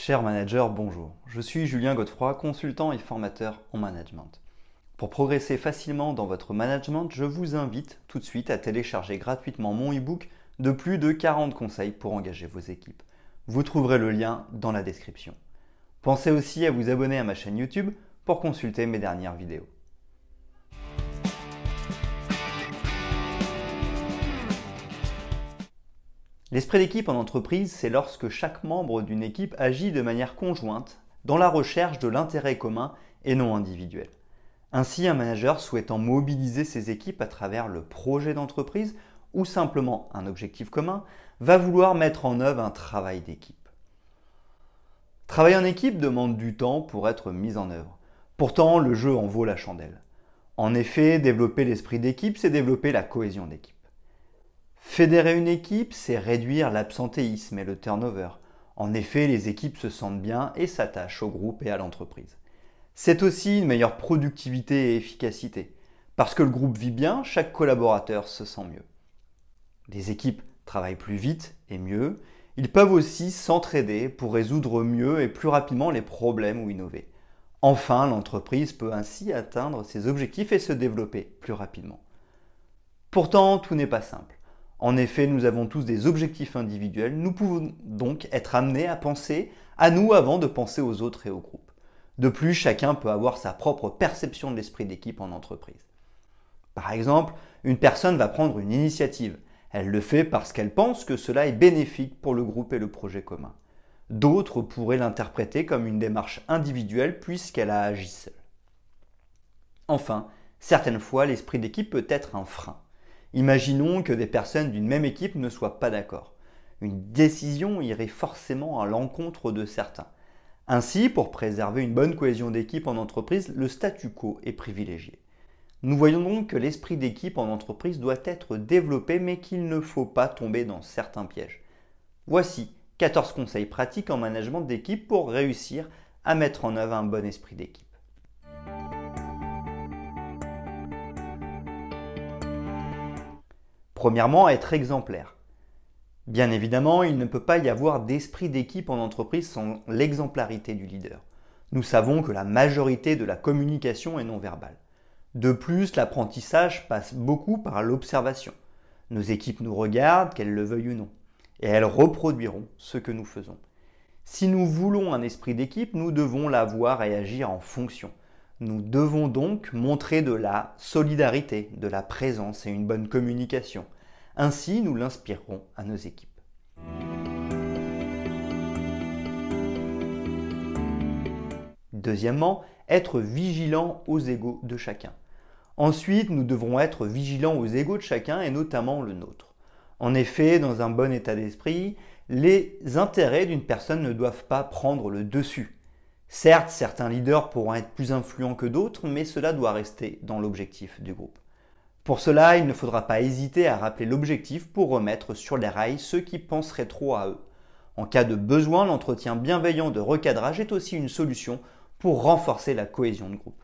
Cher manager, bonjour. Je suis Julien Godefroy, consultant et formateur en management. Pour progresser facilement dans votre management, je vous invite tout de suite à télécharger gratuitement mon e-book de plus de 40 conseils pour engager vos équipes. Vous trouverez le lien dans la description. Pensez aussi à vous abonner à ma chaîne YouTube pour consulter mes dernières vidéos. L'esprit d'équipe en entreprise, c'est lorsque chaque membre d'une équipe agit de manière conjointe dans la recherche de l'intérêt commun et non individuel. Ainsi, un manager souhaitant mobiliser ses équipes à travers le projet d'entreprise ou simplement un objectif commun va vouloir mettre en œuvre un travail d'équipe. Travailler en équipe demande du temps pour être mis en œuvre. Pourtant, le jeu en vaut la chandelle. En effet, développer l'esprit d'équipe, c'est développer la cohésion d'équipe. Fédérer une équipe, c'est réduire l'absentéisme et le turnover. En effet, les équipes se sentent bien et s'attachent au groupe et à l'entreprise. C'est aussi une meilleure productivité et efficacité. Parce que le groupe vit bien, chaque collaborateur se sent mieux. Les équipes travaillent plus vite et mieux. Ils peuvent aussi s'entraider pour résoudre mieux et plus rapidement les problèmes ou innover. Enfin, l'entreprise peut ainsi atteindre ses objectifs et se développer plus rapidement. Pourtant, tout n'est pas simple. En effet, nous avons tous des objectifs individuels, nous pouvons donc être amenés à penser à nous avant de penser aux autres et au groupe. De plus, chacun peut avoir sa propre perception de l'esprit d'équipe en entreprise. Par exemple, une personne va prendre une initiative. Elle le fait parce qu'elle pense que cela est bénéfique pour le groupe et le projet commun. D'autres pourraient l'interpréter comme une démarche individuelle puisqu'elle a agi seule. Enfin, certaines fois, l'esprit d'équipe peut être un frein. Imaginons que des personnes d'une même équipe ne soient pas d'accord. Une décision irait forcément à l'encontre de certains. Ainsi, pour préserver une bonne cohésion d'équipe en entreprise, le statu quo est privilégié. Nous voyons donc que l'esprit d'équipe en entreprise doit être développé, mais qu'il ne faut pas tomber dans certains pièges. Voici 14 conseils pratiques en management d'équipe pour réussir à mettre en œuvre un bon esprit d'équipe. Premièrement, être exemplaire. Bien évidemment, il ne peut pas y avoir d'esprit d'équipe en entreprise sans l'exemplarité du leader. Nous savons que la majorité de la communication est non verbale. De plus, l'apprentissage passe beaucoup par l'observation. Nos équipes nous regardent, qu'elles le veuillent ou non, et elles reproduiront ce que nous faisons. Si nous voulons un esprit d'équipe, nous devons l'avoir et agir en fonction. Nous devons donc montrer de la solidarité, de la présence et une bonne communication. Ainsi, nous l'inspirerons à nos équipes. Deuxièmement, être vigilant aux égos de chacun. Ensuite, nous devrons être vigilants aux égos de chacun et notamment le nôtre. En effet, dans un bon état d'esprit, les intérêts d'une personne ne doivent pas prendre le dessus. Certes, certains leaders pourront être plus influents que d'autres, mais cela doit rester dans l'objectif du groupe. Pour cela, il ne faudra pas hésiter à rappeler l'objectif pour remettre sur les rails ceux qui penseraient trop à eux. En cas de besoin, l'entretien bienveillant de recadrage est aussi une solution pour renforcer la cohésion de groupe.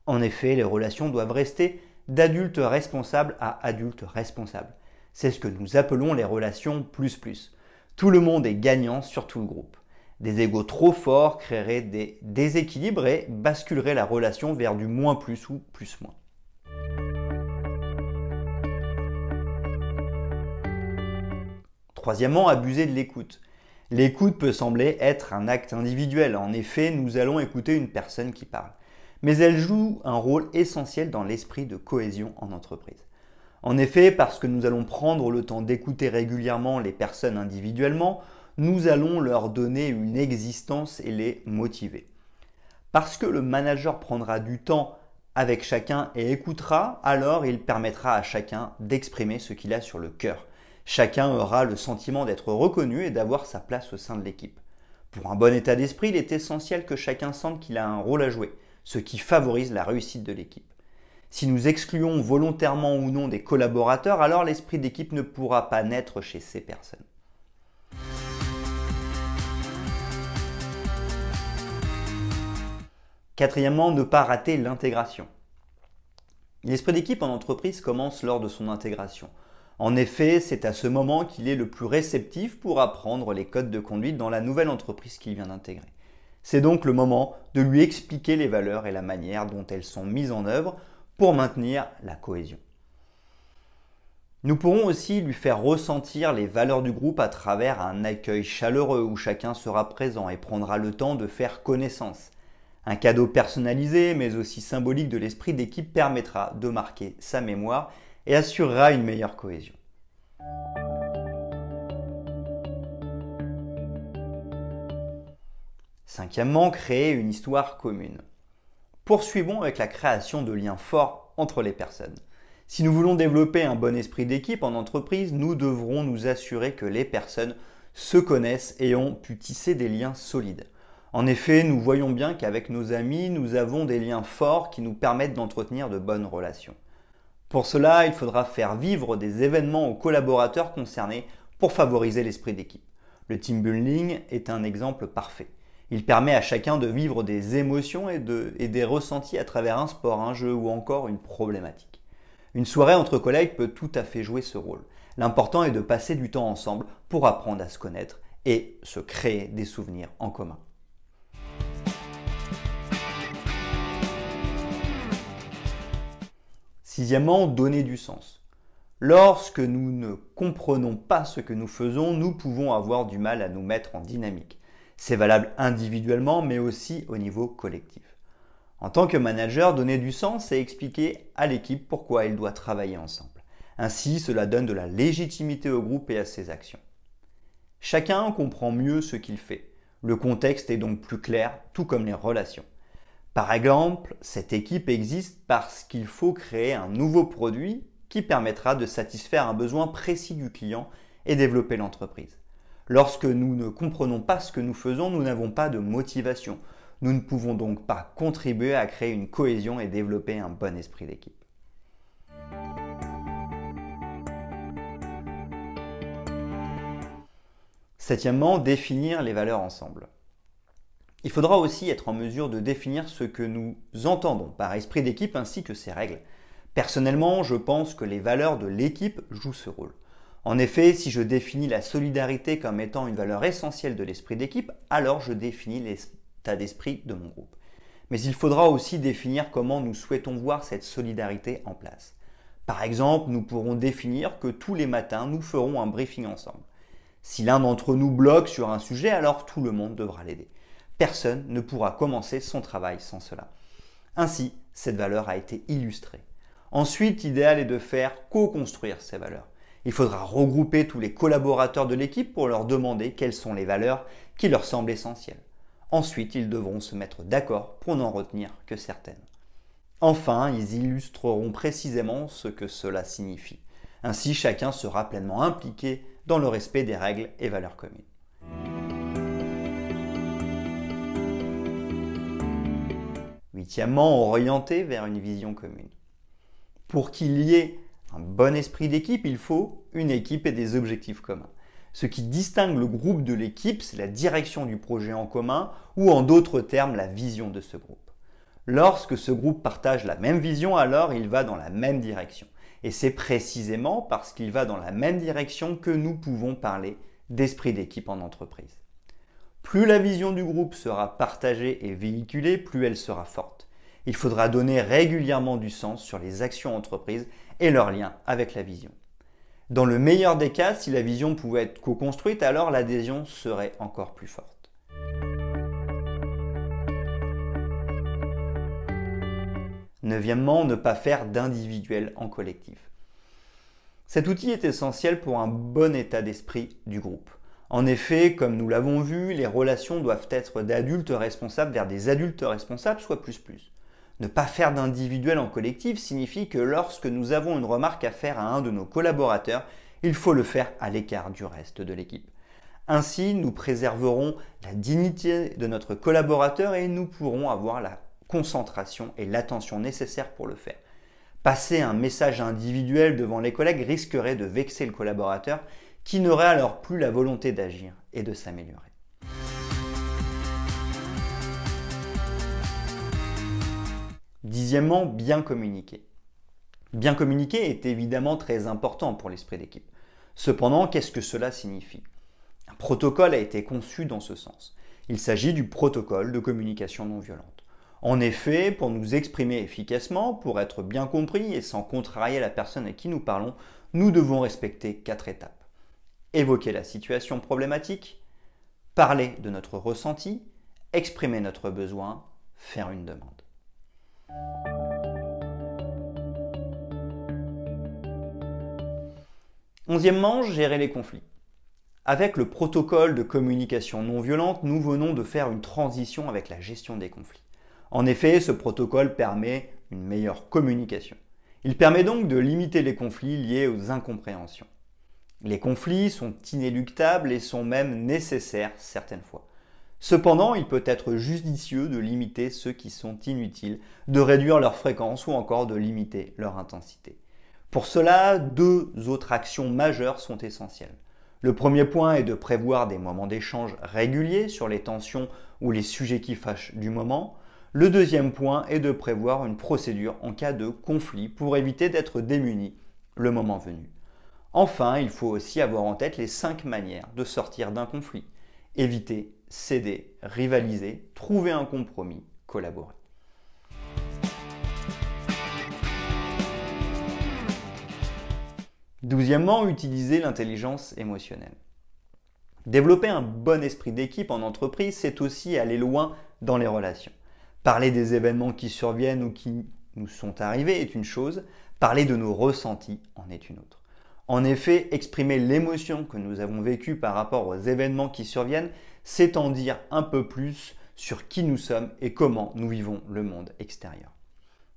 En effet, les relations doivent rester d'adultes responsables à adultes responsables. C'est ce que nous appelons les relations plus-plus. Tout le monde est gagnant sur tout le groupe. Des égos trop forts créeraient des déséquilibres et basculeraient la relation vers du moins plus ou plus moins. Troisièmement, abuser de l'écoute. L'écoute peut sembler être un acte individuel. En effet, nous allons écouter une personne qui parle. Mais elle joue un rôle essentiel dans l'esprit de cohésion en entreprise. En effet, parce que nous allons prendre le temps d'écouter régulièrement les personnes individuellement, nous allons leur donner une existence et les motiver. Parce que le manager prendra du temps avec chacun et écoutera, alors il permettra à chacun d'exprimer ce qu'il a sur le cœur. Chacun aura le sentiment d'être reconnu et d'avoir sa place au sein de l'équipe. Pour un bon état d'esprit, il est essentiel que chacun sente qu'il a un rôle à jouer, ce qui favorise la réussite de l'équipe. Si nous excluons volontairement ou non des collaborateurs, alors l'esprit d'équipe ne pourra pas naître chez ces personnes. Quatrièmement, ne pas rater l'intégration. L'esprit d'équipe en entreprise commence lors de son intégration. En effet, c'est à ce moment qu'il est le plus réceptif pour apprendre les codes de conduite dans la nouvelle entreprise qu'il vient d'intégrer. C'est donc le moment de lui expliquer les valeurs et la manière dont elles sont mises en œuvre pour maintenir la cohésion. Nous pourrons aussi lui faire ressentir les valeurs du groupe à travers un accueil chaleureux où chacun sera présent et prendra le temps de faire connaissance. Un cadeau personnalisé mais aussi symbolique de l'esprit d'équipe permettra de marquer sa mémoire et assurera une meilleure cohésion. Cinquièmement, créer une histoire commune. Poursuivons avec la création de liens forts entre les personnes. Si nous voulons développer un bon esprit d'équipe en entreprise, nous devrons nous assurer que les personnes se connaissent et ont pu tisser des liens solides. En effet, nous voyons bien qu'avec nos amis, nous avons des liens forts qui nous permettent d'entretenir de bonnes relations. Pour cela, il faudra faire vivre des événements aux collaborateurs concernés pour favoriser l'esprit d'équipe. Le team building est un exemple parfait. Il permet à chacun de vivre des émotions et des ressentis à travers un sport, un jeu ou encore une problématique. Une soirée entre collègues peut tout à fait jouer ce rôle. L'important est de passer du temps ensemble pour apprendre à se connaître et se créer des souvenirs en commun. Sixièmement, donner du sens. Lorsque nous ne comprenons pas ce que nous faisons, nous pouvons avoir du mal à nous mettre en dynamique. C'est valable individuellement, mais aussi au niveau collectif. En tant que manager, donner du sens, c'est expliquer à l'équipe pourquoi elle doit travailler ensemble. Ainsi, cela donne de la légitimité au groupe et à ses actions. Chacun comprend mieux ce qu'il fait. Le contexte est donc plus clair, tout comme les relations. Par exemple, cette équipe existe parce qu'il faut créer un nouveau produit qui permettra de satisfaire un besoin précis du client et développer l'entreprise. Lorsque nous ne comprenons pas ce que nous faisons, nous n'avons pas de motivation. Nous ne pouvons donc pas contribuer à créer une cohésion et développer un bon esprit d'équipe. Septièmement, définir les valeurs ensemble. Il faudra aussi être en mesure de définir ce que nous entendons par esprit d'équipe ainsi que ses règles. Personnellement, je pense que les valeurs de l'équipe jouent ce rôle. En effet, si je définis la solidarité comme étant une valeur essentielle de l'esprit d'équipe, alors je définis l'état d'esprit de mon groupe. Mais il faudra aussi définir comment nous souhaitons voir cette solidarité en place. Par exemple, nous pourrons définir que tous les matins, nous ferons un briefing ensemble. Si l'un d'entre nous bloque sur un sujet, alors tout le monde devra l'aider. Personne ne pourra commencer son travail sans cela. Ainsi, cette valeur a été illustrée. Ensuite, l'idéal est de faire co-construire ces valeurs. Il faudra regrouper tous les collaborateurs de l'équipe pour leur demander quelles sont les valeurs qui leur semblent essentielles. Ensuite, ils devront se mettre d'accord pour n'en retenir que certaines. Enfin, ils illustreront précisément ce que cela signifie. Ainsi, chacun sera pleinement impliqué dans le respect des règles et valeurs communes. Huitièmement, orienter vers une vision commune. Pour qu'il y ait un bon esprit d'équipe, il faut une équipe et des objectifs communs. Ce qui distingue le groupe de l'équipe, c'est la direction du projet en commun ou en d'autres termes, la vision de ce groupe. Lorsque ce groupe partage la même vision, alors il va dans la même direction. Et c'est précisément parce qu'il va dans la même direction que nous pouvons parler d'esprit d'équipe en entreprise. Plus la vision du groupe sera partagée et véhiculée, plus elle sera forte. Il faudra donner régulièrement du sens sur les actions entreprises et leur lien avec la vision. Dans le meilleur des cas, si la vision pouvait être co-construite, alors l'adhésion serait encore plus forte. Neuvièmement, ne pas faire d'individuel en collectif. Cet outil est essentiel pour un bon état d'esprit du groupe. En effet, comme nous l'avons vu, les relations doivent être d'adultes responsables vers des adultes responsables, soit plus. Ne pas faire d'individuel en collectif signifie que lorsque nous avons une remarque à faire à un de nos collaborateurs, il faut le faire à l'écart du reste de l'équipe. Ainsi, nous préserverons la dignité de notre collaborateur et nous pourrons avoir la concentration et l'attention nécessaires pour le faire. Passer un message individuel devant les collègues risquerait de vexer le collaborateur qui n'aurait alors plus la volonté d'agir et de s'améliorer. Dixièmement, bien communiquer. Bien communiquer est évidemment très important pour l'esprit d'équipe. Cependant, qu'est-ce que cela signifie? Un protocole a été conçu dans ce sens. Il s'agit du protocole de communication non violente. En effet, pour nous exprimer efficacement, pour être bien compris et sans contrarier la personne à qui nous parlons, nous devons respecter 4 étapes. Évoquer la situation problématique, parler de notre ressenti, exprimer notre besoin, faire une demande. Onzièmement, gérer les conflits. Avec le protocole de communication non violente, nous venons de faire une transition avec la gestion des conflits. En effet, ce protocole permet une meilleure communication. Il permet donc de limiter les conflits liés aux incompréhensions. Les conflits sont inéluctables et sont même nécessaires certaines fois. Cependant, il peut être judicieux de limiter ceux qui sont inutiles, de réduire leur fréquence ou encore de limiter leur intensité. Pour cela, 2 autres actions majeures sont essentielles. Le premier point est de prévoir des moments d'échange réguliers sur les tensions ou les sujets qui fâchent du moment. Le deuxième point est de prévoir une procédure en cas de conflit pour éviter d'être démuni le moment venu. Enfin, il faut aussi avoir en tête les 5 manières de sortir d'un conflit. Éviter, céder, rivaliser, trouver un compromis, collaborer. 12e, utiliser l'intelligence émotionnelle. Développer un bon esprit d'équipe en entreprise, c'est aussi aller loin dans les relations. Parler des événements qui surviennent ou qui nous sont arrivés est une chose, parler de nos ressentis en est une autre. En effet, exprimer l'émotion que nous avons vécue par rapport aux événements qui surviennent, c'est en dire un peu plus sur qui nous sommes et comment nous vivons le monde extérieur.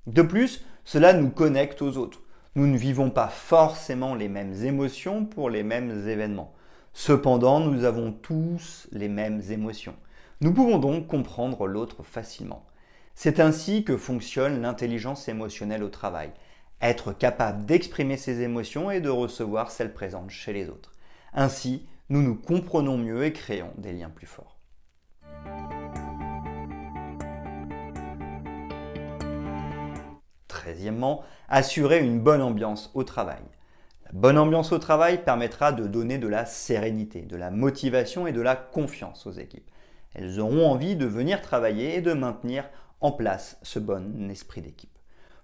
De plus, cela nous connecte aux autres. Nous ne vivons pas forcément les mêmes émotions pour les mêmes événements. Cependant, nous avons tous les mêmes émotions. Nous pouvons donc comprendre l'autre facilement. C'est ainsi que fonctionne l'intelligence émotionnelle au travail. Être capable d'exprimer ses émotions et de recevoir celles présentes chez les autres. Ainsi, nous nous comprenons mieux et créons des liens plus forts. 13e, assurer une bonne ambiance au travail. La bonne ambiance au travail permettra de donner de la sérénité, de la motivation et de la confiance aux équipes. Elles auront envie de venir travailler et de maintenir en place ce bon esprit d'équipe.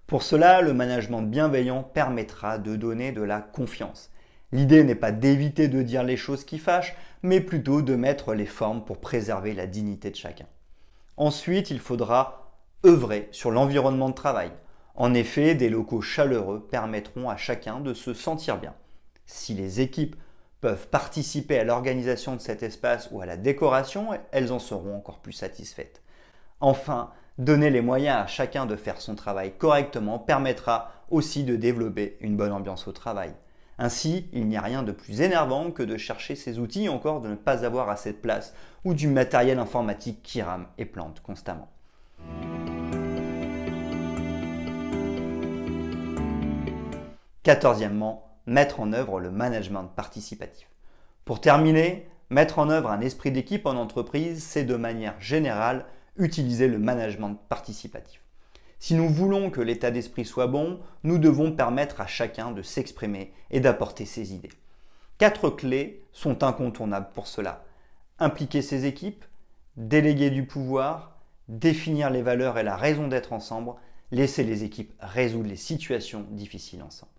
Pour cela, le management bienveillant permettra de donner de la confiance. L'idée n'est pas d'éviter de dire les choses qui fâchent, mais plutôt de mettre les formes pour préserver la dignité de chacun. Ensuite, il faudra œuvrer sur l'environnement de travail. En effet, des locaux chaleureux permettront à chacun de se sentir bien. Si les équipes peuvent participer à l'organisation de cet espace ou à la décoration, elles en seront encore plus satisfaites. Enfin, donner les moyens à chacun de faire son travail correctement permettra aussi de développer une bonne ambiance au travail. Ainsi, il n'y a rien de plus énervant que de chercher ses outils, encore de ne pas avoir assez de place ou du matériel informatique qui rame et plante constamment. 14e, mettre en œuvre le management participatif. Pour terminer, mettre en œuvre un esprit d'équipe en entreprise, c'est de manière générale utiliser le management participatif. Si nous voulons que l'état d'esprit soit bon, nous devons permettre à chacun de s'exprimer et d'apporter ses idées. 4 clés sont incontournables pour cela. Impliquer ses équipes, déléguer du pouvoir, définir les valeurs et la raison d'être ensemble, laisser les équipes résoudre les situations difficiles ensemble.